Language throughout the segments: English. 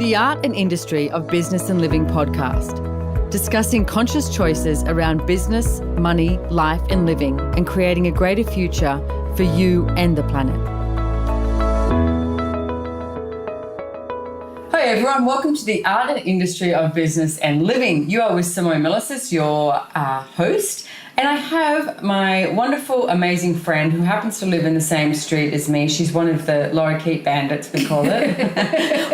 the Art and Industry of Business and Living podcast, discussing conscious choices around business, money, life and living, and creating a greater future for you and the planet. Hi everyone, welcome to the Art and Industry of Business and Living. You are with Simone Milasas, your host, and I have my wonderful, amazing friend who happens to live in the same street as me. She's one of the lorikeet bandits, we call it.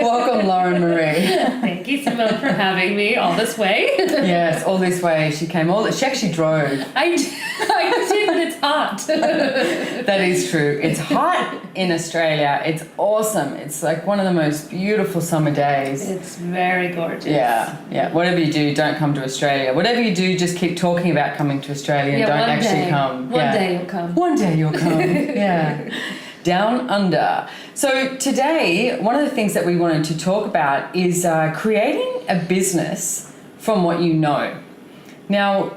Welcome, Lauren Marie. Thank you, Simone, for having me all this way. Yes, all this way. She came she actually drove. I did, but it's hot. That is true. It's hot in Australia. It's awesome. It's like one of the most beautiful summer days. It's very gorgeous. Yeah. Whatever you do, don't come to Australia. Whatever you do, just keep talking about coming to Australia and don't actually come. One day you'll come. One day you'll come. Yeah. Down under. So today, one of the things that we wanted to talk about is creating a business from what you know. Now,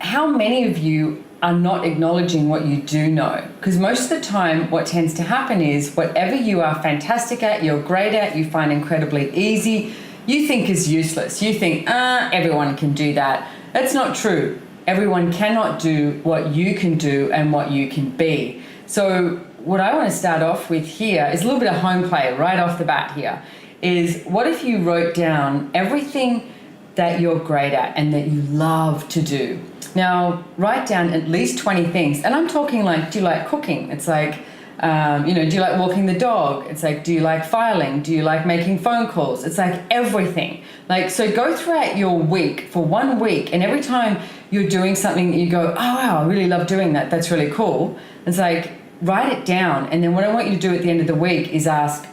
how many of you are not acknowledging what you do know? Because most of the time what tends to happen is whatever you are fantastic at, you're great at, you find incredibly easy, you think is useless. You think, everyone can do that. That's not true. Everyone cannot do what you can do and what you can be. So what I want to start off with here is a little bit of home play right off the bat here, is what if you wrote down everything that you're great at and that you love to do? Now, write down at least 20 things. And I'm talking like, do you like cooking? It's like, do you like walking the dog? It's like, do you like filing? Do you like making phone calls? It's like everything. Like, so go throughout your week for 1 week, and every time you're doing something that you go, oh, wow, I really love doing that. That's really cool. It's like, write it down. And then what I want you to do at the end of the week is ask,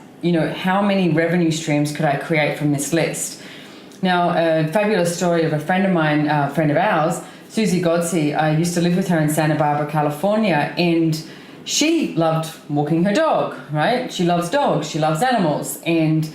how many revenue streams could I create from this list? Now, a fabulous story of a friend of mine, a friend of ours, Susie Godsey. I used to live with her in Santa Barbara, California, and she loved walking her dog, right? She loves dogs, she loves animals. And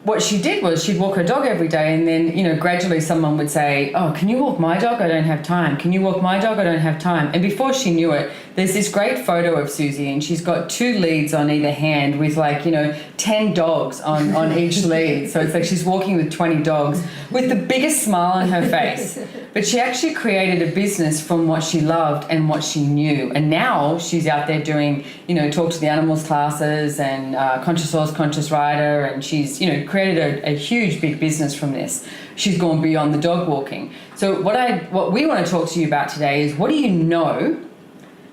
what she did was she'd walk her dog every day, and then, gradually someone would say, oh, can you walk my dog? I don't have time. Can you walk my dog? I don't have time. And before she knew it, there's this great photo of Susie, and she's got 2 leads on either hand with 10 dogs on each lead. So it's like she's walking with 20 dogs with the biggest smile on her face. But she actually created a business from what she loved and what she knew. And now she's out there doing, talk to the animals classes and conscious horse, conscious rider. And she's, created a huge, big business from this. She's gone beyond the dog walking. So what we want to talk to you about today is, what do you know?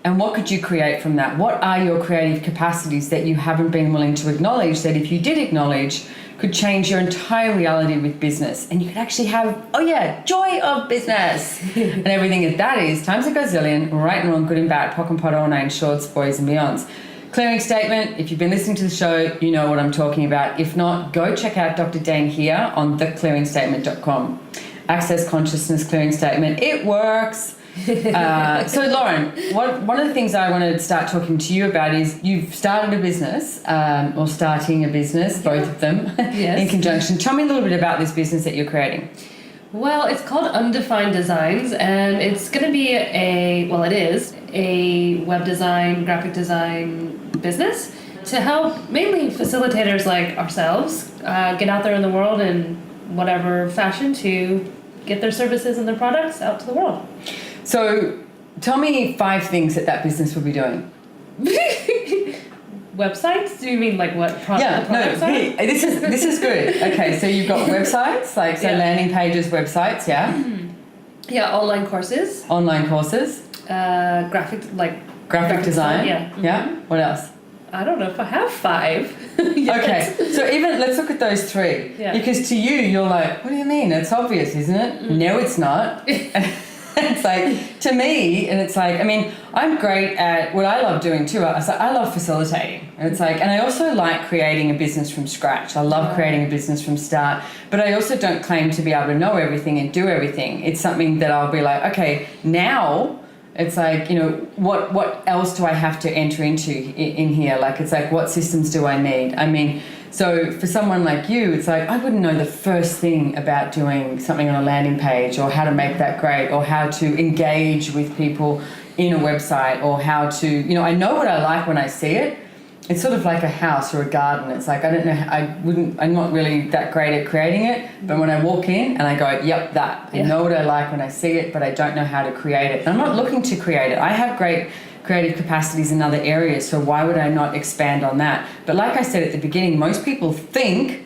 And what could you create from that? What are your creative capacities that you haven't been willing to acknowledge, that if you did acknowledge, could change your entire reality with business? And you could actually have, joy of business. And everything that is, times a gazillion, right and wrong, good and bad, pock and pot, all nine shorts, boys and beyonds. Clearing statement, if you've been listening to the show, you know what I'm talking about. If not, go check out Dr. Dane here on theclearingstatement.com. Access consciousness clearing statement. It works. So Lauren, one of the things I want to start talking to you about is you've started a business, or starting a business, both of them, yes. In conjunction. Tell me a little bit about this business that you're creating. Well, it's called Undefined Designs, and it's going to be it is a web design, graphic design business to help mainly facilitators like ourselves get out there in the world in whatever fashion to get their services and their products out to the world. So tell me 5 things that business will be doing. Websites? Do you mean like what products are? Hey, this is good. Okay, so you've got websites, landing pages, websites, yeah? Mm-hmm. Yeah, online courses. Online courses. Graphic design. Yeah. Mm-hmm. Yeah? What else? I don't know if I have 5. Okay, so even let's look at those 3. Yeah. Because to you, you're like, what do you mean? It's obvious, isn't it? Mm. No, it's not. It's like, to me, and it's like, I'm great at what I love doing too. I love facilitating. It's like, and I also like creating a business from scratch. I love creating a business from start, but I also don't claim to be able to know everything and do everything. It's something that I'll be like, okay, now it's like, what else do I have to enter into in here? Like, it's like, what systems do I need? So for someone like you, it's like, I wouldn't know the first thing about doing something on a landing page, or how to make that great, or how to engage with people in a website, or how to, I know what I like when I see it. it's sort of like a house or a garden. It's like, I don't know, I'm not really that great at creating it, but when I walk in and I go, yep, that. I know what I like when I see it, but I don't know how to create it. And I'm not looking to create it. I have great creative capacities in other areas, so why would I not expand on that? But like I said at the beginning, most people think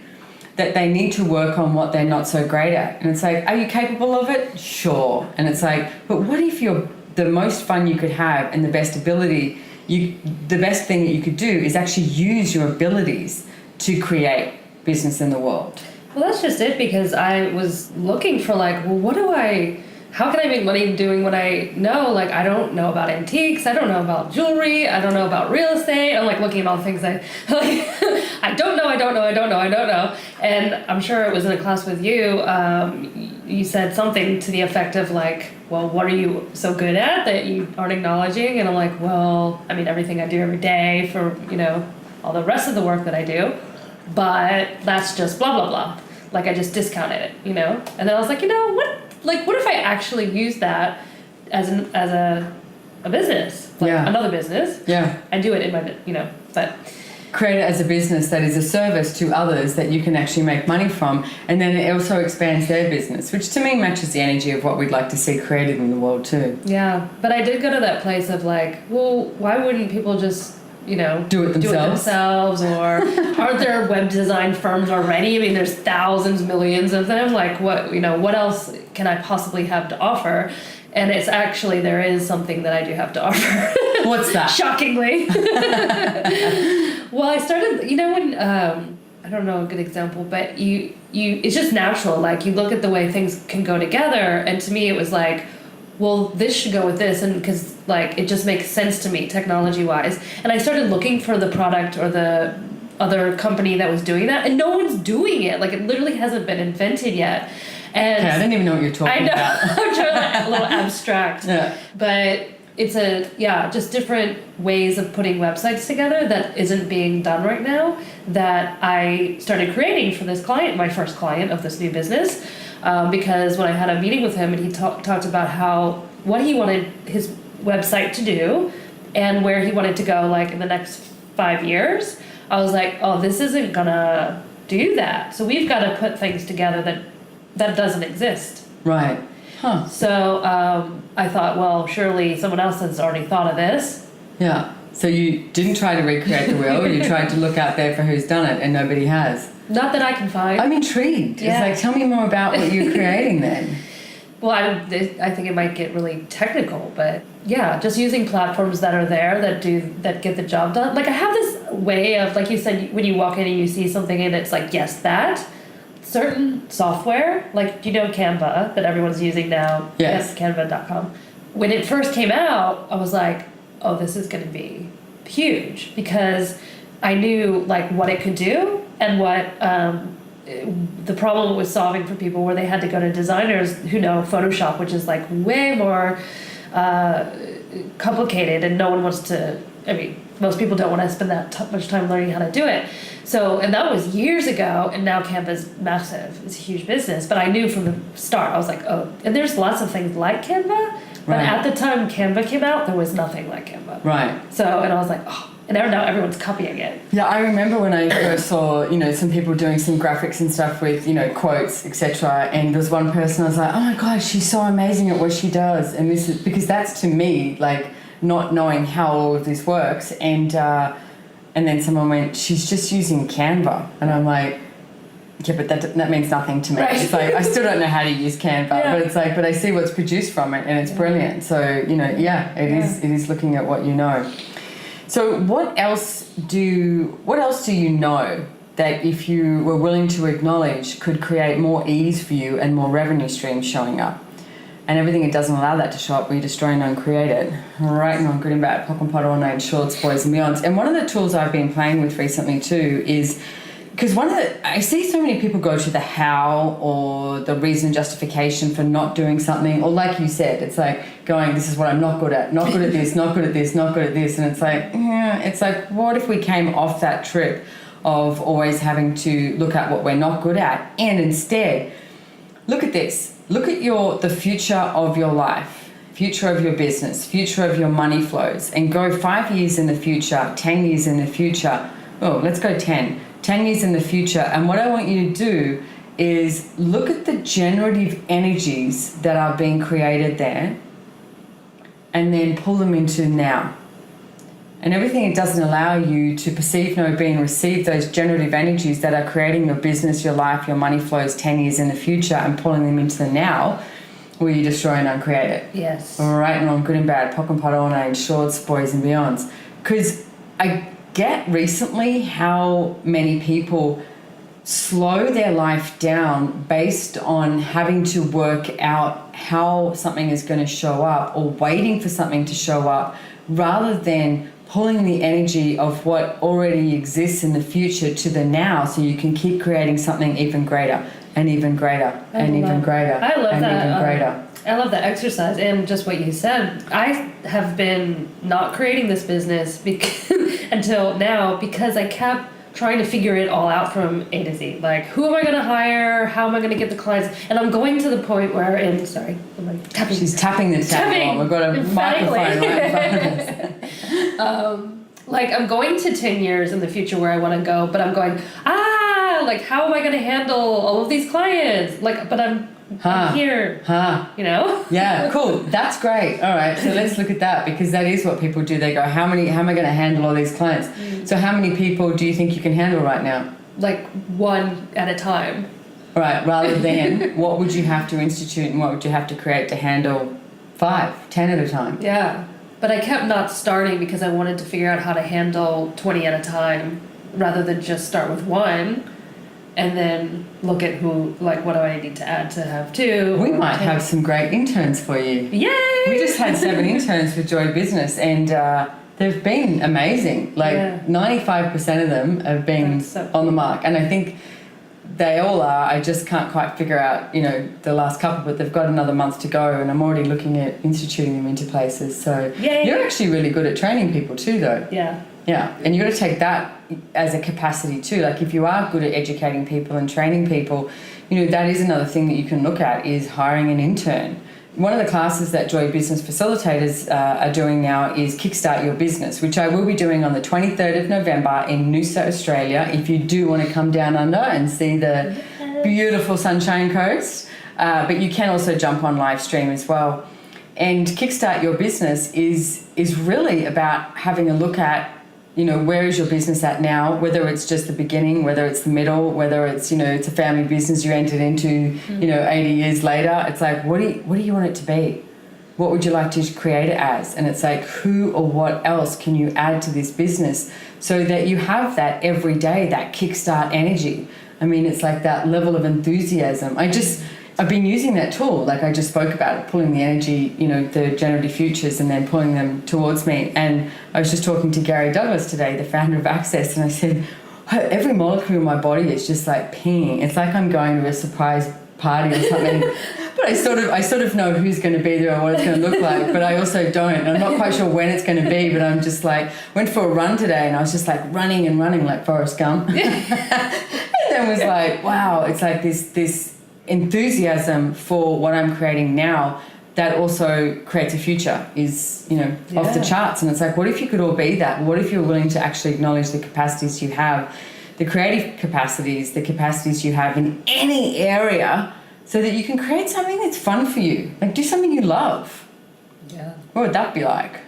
that they need to work on what they're not so great at. And it's like, are you capable of it? Sure. And it's like, but what if you're the most fun you could have and the best ability, the best thing that you could do is actually use your abilities to create business in the world? Well, that's just it, because I was looking for like, well, how can I make money doing what I know? Like, I don't know about antiques. I don't know about jewelry. I don't know about real estate. I'm like looking at all the things I don't know. And I'm sure it was in a class with you. You said something to the effect of like, well, what are you so good at that you aren't acknowledging? And I'm like, well, I mean, everything I do every day for, all the rest of the work that I do, but that's just blah, blah, blah. Like, I just discounted it, And then I was like, what if I actually use that as a business, like another business? Yeah. I do it in my, but create it as a business that is a service to others that you can actually make money from, and then it also expands their business, which to me matches the energy of what we'd like to see created in the world too. Yeah, but I did go to that place of like, well, why wouldn't people just do it themselves, or aren't there web design firms already? I mean, there's thousands, millions of them. Like, what else can I possibly have to offer? And it's actually, there is something that I do have to offer. What's that? Shockingly. Well, I started, when, I don't know a good example, but it's just natural. Like, you look at the way things can go together. And to me, it was like, well, this should go with this, and because like it just makes sense to me technology wise. And I started looking for the product or the other company that was doing that, and no one's doing it. Like, it literally hasn't been invented yet. And I don't even know what you're talking about. I'm trying a little abstract. Yeah. But it's just different ways of putting websites together that isn't being done right now, that I started creating for this client, my first client of this new business. Because when I had a meeting with him and he talked about what he wanted his website to do and where he wanted to go like in the next 5 years, I was like, oh, this isn't gonna do that. So we've got to put things together that doesn't exist. Right. Huh. So I thought, well, surely someone else has already thought of this. Yeah. So you didn't try to recreate the wheel, you tried to look out there for who's done it, and nobody has. Not that I can find. I'm intrigued. Yeah. It's like, tell me more about what you're creating then. Well, I think it might get really technical, but yeah, just using platforms that are there that get the job done. Like, I have this way of, like you said, when you walk in and you see something and it's like, yes, that. Certain software, like, do you know Canva that everyone's using now? Yes. Canva.com. When it first came out, I was like, oh, this is going to be huge, because I knew like what it could do and what the problem it was solving for people, where they had to go to designers who know Photoshop, which is like way more complicated, and no one wants to, most people don't want to spend that much time learning how to do it. So, and that was years ago, and now Canva's massive. It's a huge business. But I knew from the start, I was like, oh, and there's lots of things like Canva, but at the time Canva came out, there was nothing like Canva. Right. So, and I was like, oh, and now everyone's copying it. Yeah, I remember when I first saw, some people doing some graphics and stuff with, quotes, etc. And there was one person, I was like, oh my God, she's so amazing at what she does. And this is, because that's to me, like, not knowing how all of this works. And then someone went, she's just using Canva. And I'm like, yeah, but that means nothing to me. Right. It's like, I still don't know how to use Canva, but it's like, but I see what's produced from it, and it's brilliant. So, it is looking at what you know. So what else do you know that, if you were willing to acknowledge, could create more ease for you and more revenue streams showing up? And everything that doesn't allow that to show up, we destroy and uncreate it. Right, and good and bad, pock and pot, all night, shorts, boys and beyonds. And one of the tools I've been playing with recently too is, because I see so many people go to the how or the reason justification for not doing something, or like you said, it's like going, this is what I'm not good at this, not good at this, not good at this. And it's like, what if we came off that trip of always having to look at what we're not good at, and instead look at this. Look at the future of your life. If future of your business, future of your money flows, and go 5 years in the future, 10 years in the future. Oh, let's go 10 years in the future. And what I want you to do is look at the generative energies that are being created there and then pull them into now. And everything it doesn't allow you to perceive, know, be, and receive those generative energies that are creating your business, your life, your money flows 10 years in the future and pulling them into the now, will you destroy and uncreate it? Yes. All right, and wrong, good and bad, pock and pot, all age, shorts, boys and beyonds. Because I get recently how many people slow their life down based on having to work out how something is going to show up or waiting for something to show up rather than pulling the energy of what already exists in the future to the now so you can keep creating something even greater and even greater and even greater I love and that. even greater. I love that exercise and just what you said. I have been not creating this business until now because I kept trying to figure it all out from A to Z. Like, who am I going to hire? How am I going to get the clients? And I'm going to the point where, tapping. She's tapping the tap. We've got a microphone right in front of us. Like, I'm going to 10 years in the future where I want to go, but I'm going, like, how am I going to handle all of these clients? Like, but I'm here, you know? Yeah, cool. That's great. All right, so let's look at that because that is what people do. They go, how am I going to handle all these clients? So how many people do you think you can handle right now? Like one at a time. Right, rather than what would you have to institute and what would you have to create to handle 5, 10 at a time? Yeah, but I kept not starting because I wanted to figure out how to handle 20 at a time rather than just start with one. And then look at what do I need to add to have 2? We might have some great interns for you. Yay! We just had 7 interns for Joy Business and they've been amazing. Like 95% of them have been on the mark. And I think they all are. I just can't quite figure out, the last couple, but they've got another month to go and I'm already looking at instituting them into places. So you're actually really good at training people too, though. Yeah. Yeah, and you've got to take that as a capacity too. Like if you are good at educating people and training people, that is another thing that you can look at is hiring an intern. One of the classes that Joy Business Facilitators are doing now is Kickstart Your Business, which I will be doing on the 23rd of November in Noosa, Australia. If you do want to come down under and see the beautiful Sunshine Coast, but you can also jump on live stream as well. And Kickstart Your Business is really about having a look at where is your business at now, whether it's just the beginning, whether it's the middle, whether it's, it's a family business you entered into, 80 years later. It's like, what do you want it to be? What would you like to create it as? And it's like, who or what else can you add to this business so that you have that every day, that kickstart energy? I mean, it's like that level of enthusiasm. I've been using that tool, like I just spoke about it, pulling the energy, the generative futures and then pulling them towards me. And I was just talking to Gary Douglas today, the founder of Access, and I said, every molecule in my body is just like pinging. It's like I'm going to a surprise party or something. But I sort of know who's going to be there and what it's going to look like, but I also don't. And I'm not quite sure when it's going to be, but I'm just like, went for a run today and I was just like running and running like Forrest Gump. And then was like, wow, it's like this enthusiasm for what I'm creating now that also creates a future is, off the charts. And it's like, what if you could all be that? What if you're willing to actually acknowledge the capacities you have, the creative capacities, the capacities you have in any area so that you can create something that's fun for you? Like do something you love. Yeah. What would that be like?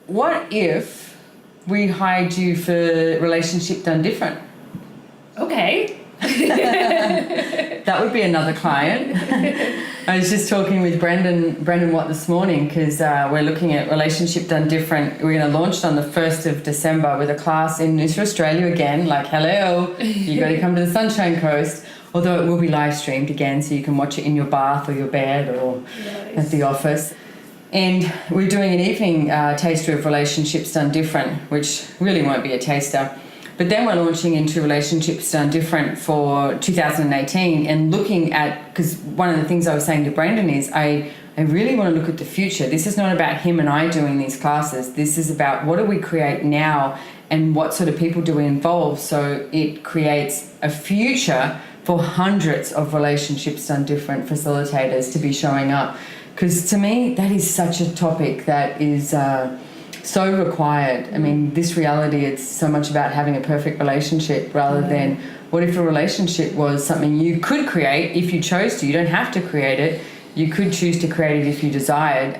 What if we hired you for Relationship Done Different? Okay. That would be another client. I was just talking with Brendan Watt this morning because we're looking at Relationship Done Different. We're going to launch it on the 1st of December with a class in Noosa, Australia again. Like, hello, you got to come to the Sunshine Coast. Although it will be live streamed again, so you can watch it in your bath or your bed or at the office. And we're doing an evening taster of Relationships Done Different, which really won't be a taster. But then we're launching into Relationships Done Different for 2018 and looking at, because one of the things I was saying to Brandon is I really want to look at the future. This is not about him and I doing these classes. This is about what do we create now and what sort of people do we involve so it creates a future for hundreds of Relationships Done Different facilitators to be showing up Because to me, that is such a topic that is so required. I mean, this reality, it's so much about having a perfect relationship rather than what if a relationship was something you could create if you chose to. You don't have to create it. You could choose to create it if you desired,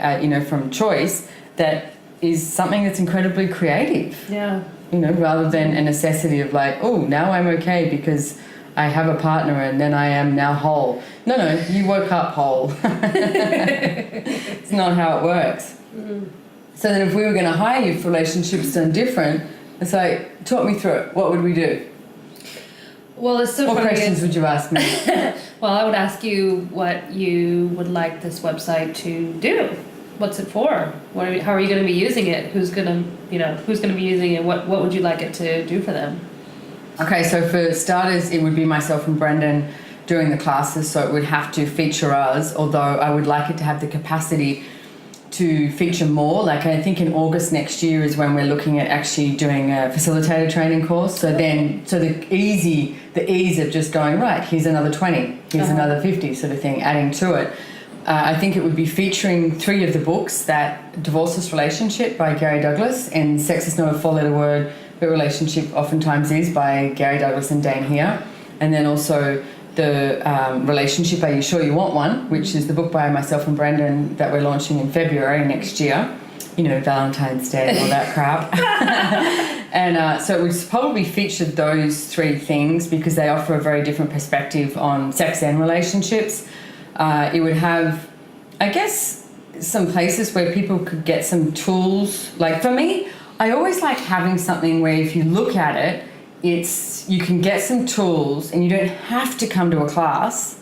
from choice. That is something that's incredibly creative. Yeah. Rather than a necessity of like, oh, now I'm okay because I have a partner and then I am now whole. No, you woke up whole. It's not how it works. Mm. So then if we were going to hire you for relationships done different, it's like, talk me through it. What would we do? Well, it's so What funny. questions would you ask me? Well, I would ask you what you would like this website to do. What's it for? How are you going to be using it? Who's going to be using it? What would you like it to do for them? Okay, so for starters, it would be myself and Brendan doing the classes, so it would have to feature us, although I would like it to have the capacity to feature more. Like I think in August next year is when we're looking at actually doing a facilitator training course. So the ease of just going, right, here's another 20, here's another 50 sort of thing, adding to it. I think it would be featuring 3 of the books, that Divorceless Relationship by Gary Douglas and Sex is Not a 4-Letter Word, but Relationship Oftentimes Is by Gary Douglas and Dane Here. And then also the Relationship, Are You Sure You Want One, which is the book by myself and Brendan that we're launching in February next year. Valentine's Day and all that crap. And so it would probably feature those 3 things because they offer a very different perspective on sex and relationships. It would have, I guess, some places where people could get some tools. Like for me, I always like having something where if you look at it, you can get some tools and you don't have to come to a class.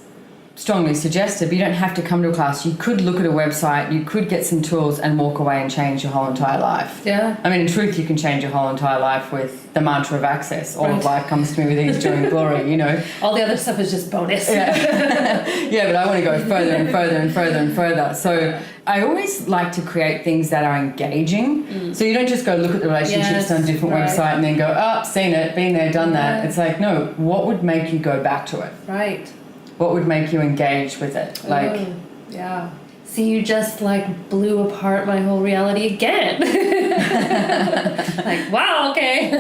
Strongly suggested, but you don't have to come to a class. You could look at a website, you could get some tools and walk away and change your whole entire life. Yeah. I mean, in truth, you can change your whole entire life with the mantra of access. All of life comes to me with ease, joy and glory, All the other stuff is just bonus. Yeah. Yeah, but I want to go further and further and further and further. So I always like to create things that are engaging. Mm. So you don't just go look at the relationships on a different website and then go, seen it, been there, done that. It's like, no, what would make you go back to it? Right. What would make you engage with it? Yeah. See, you just blew apart my whole reality again. Wow, okay.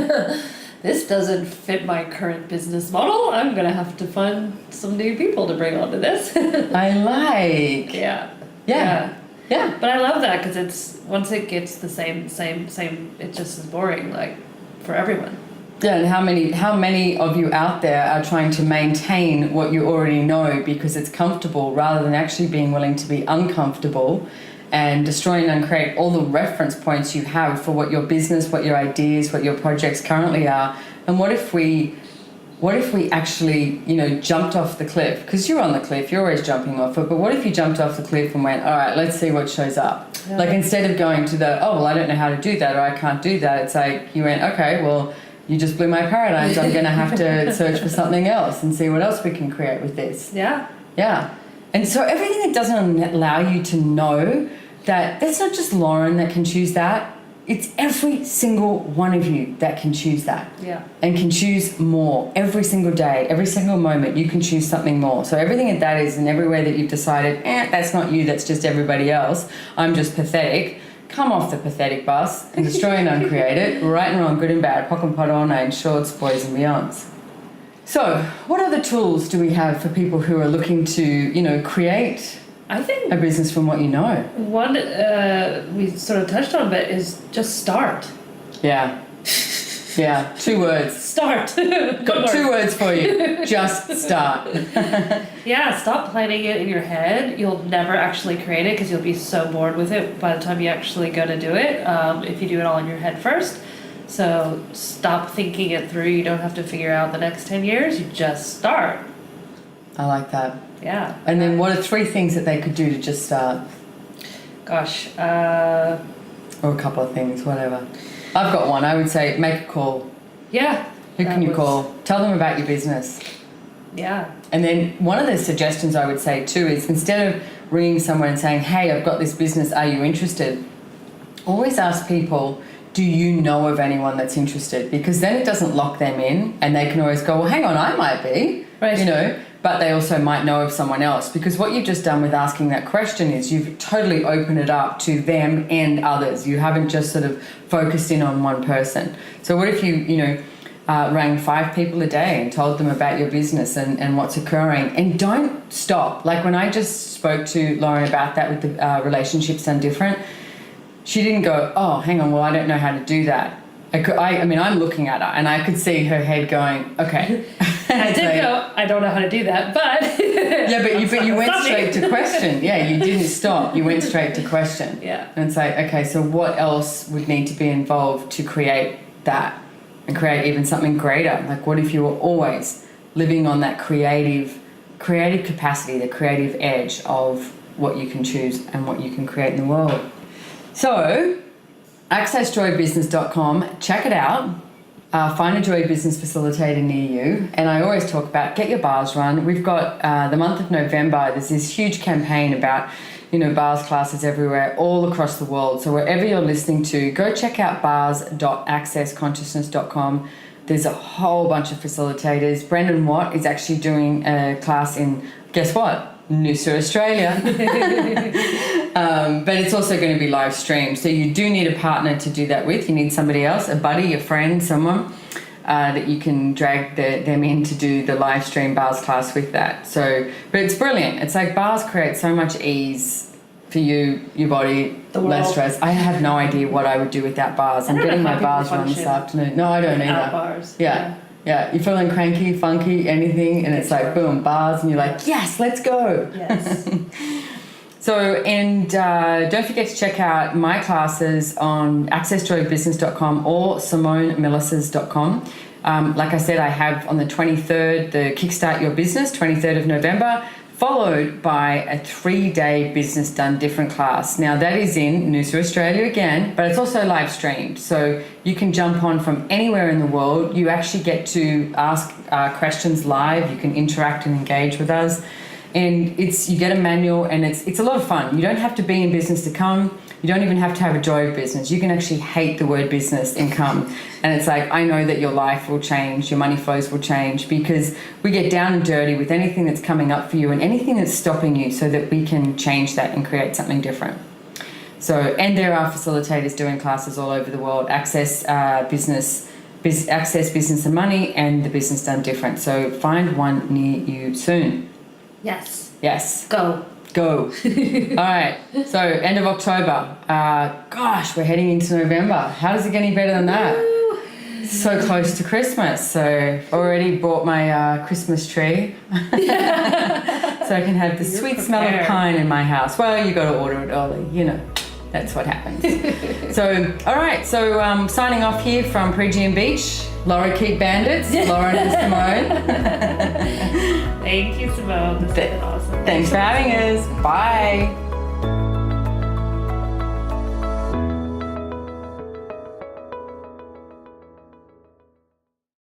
This doesn't fit my current business model. I'm going to have to find some new people to bring onto this. I like. Yeah. But I love that because once it gets the same, it just is boring, for everyone. Yeah, and how many of you out there are trying to maintain what you already know because it's comfortable rather than actually being willing to be uncomfortable and destroy and uncreate all the reference points you have for what your business, what your ideas, what your projects currently are. And what if we actually, jumped off the cliff? Because you're on the cliff, you're always jumping off it, but what if you jumped off the cliff and went, all right, let's see what shows up? Yeah. Instead of going to I don't know how to do that or I can't do that, it's like you went, okay, well, you just blew my paradigms. I'm going to have to search for something else and see what else we can create with this. Yeah. Yeah. And so everything that doesn't allow you to know that that's not just Lauren that can choose that. It's every single one of you that can choose that. Yeah. And can choose more every single day, every single moment. You can choose something more. So everything that is and everywhere that you've decided, that's not you, that's just everybody else. I'm just pathetic. Come off the pathetic bus and destroy and uncreate it. Right and wrong, good and bad, pock and pot all named, shorts, boys and beyonds. So, what other tools do we have for people who are looking to, create a business from what you know? One we sort of touched on, but is just start. Yeah. Yeah, 2 words. Start. Got 2 words for you. Just start. Yeah, stop planning it in your head. You'll never actually create it because you'll be so bored with it by the time you actually go to do it, if you do it all in your head first. So stop thinking it through. You don't have to figure out the next 10 years. You just start. I like that. Yeah. And then what are 3 things that they could do to just start? Gosh. Or a couple of things, whatever. I've got one. I would say make a call. Yeah. Who can you call? Tell them about your business. Yeah. And then one of the suggestions I would say too is instead of ringing someone and saying, hey, I've got this business, are you interested? Always ask people, do you know of anyone that's interested? Because then it doesn't lock them in and they can always go, well, hang on, I might be. Right. You know, but they also might know of someone else, because what you've just done with asking that question is you've totally opened it up to them and others. You haven't just sort of focused in on one person. So what if you rang 5 people a day and told them about your business and what's occurring, and don't stop. Like when I just spoke to Lauren about that with the Relationships Done Different, she didn't go, oh, hang on, well, I don't know how to do that. I mean, I'm looking at her and I could see her head going, okay. I did go, I don't know how to do that, but... Yeah, but you went straight to question. Yeah, you didn't stop. You went straight to question. Yeah. And it's like, okay, so what else would need to be involved to create that and create even something greater? Like what if you were always living on that creative capacity, the creative edge of what you can choose and what you can create in the world? So... accessjoybusiness.com, check it out. Find a Joy Business facilitator near you. And I always talk about get your bars run. We've got the month of November, there's this huge campaign about, bars classes everywhere, all across the world. So wherever you're listening to, go check out bars.accessconsciousness.com. There's a whole bunch of facilitators. Brendan Watt is actually doing a class in, guess what? Noosa, Australia. But it's also going to be live streamed. So you do need a partner to do that with. You need somebody else, a buddy, a friend, someone that you can drag them in to do the live stream bars class with that. So, but it's brilliant. It's like bars create so much ease for you, your body, less stress. I have no idea what I would do without bars. I'm getting my bars run this afternoon. No, I don't either. Bars. Yeah. Yeah, you're feeling cranky, funky, anything, and it's like, boom, bars, and you're like, yes, let's go. Yes. So, and don't forget to check out my classes on accessjoybusiness.com or SimoneMilasas.com. Like I said, I have on the 23rd, the Kickstart Your Business, 23rd of November, followed by a 3-day Business Done Different class. Now, that is in Noosa, Australia again, but it's also live streamed. So you can jump on from anywhere in the world. You actually get to ask questions live. You can interact and engage with us. And you get a manual, and it's a lot of fun. You don't have to be in business to come. You don't even have to have a joy of business. You can actually hate the word business and come. And it's like, I know that your life will change, your money flows will change, because we get down and dirty with anything that's coming up for you and anything that's stopping you, so that we can change that and create something different. So, and there are facilitators doing classes all over the world. Access Business and Money, and the Business Done Different. So find one near you soon. Yes. Yes. Go. All right. So end of October. Gosh, we're heading into November. How does it get any better than that? Woo. So close to Christmas. So already bought my Christmas tree. So I can have the sweet smell of pine in my house. Well, you got to order it early. That's what happens. So, all right. So signing off here from Pregian Beach. Laura Keep Bandits. Lauren and Simone. Thank you, Simone. This has been awesome. Thanks for having us. Bye.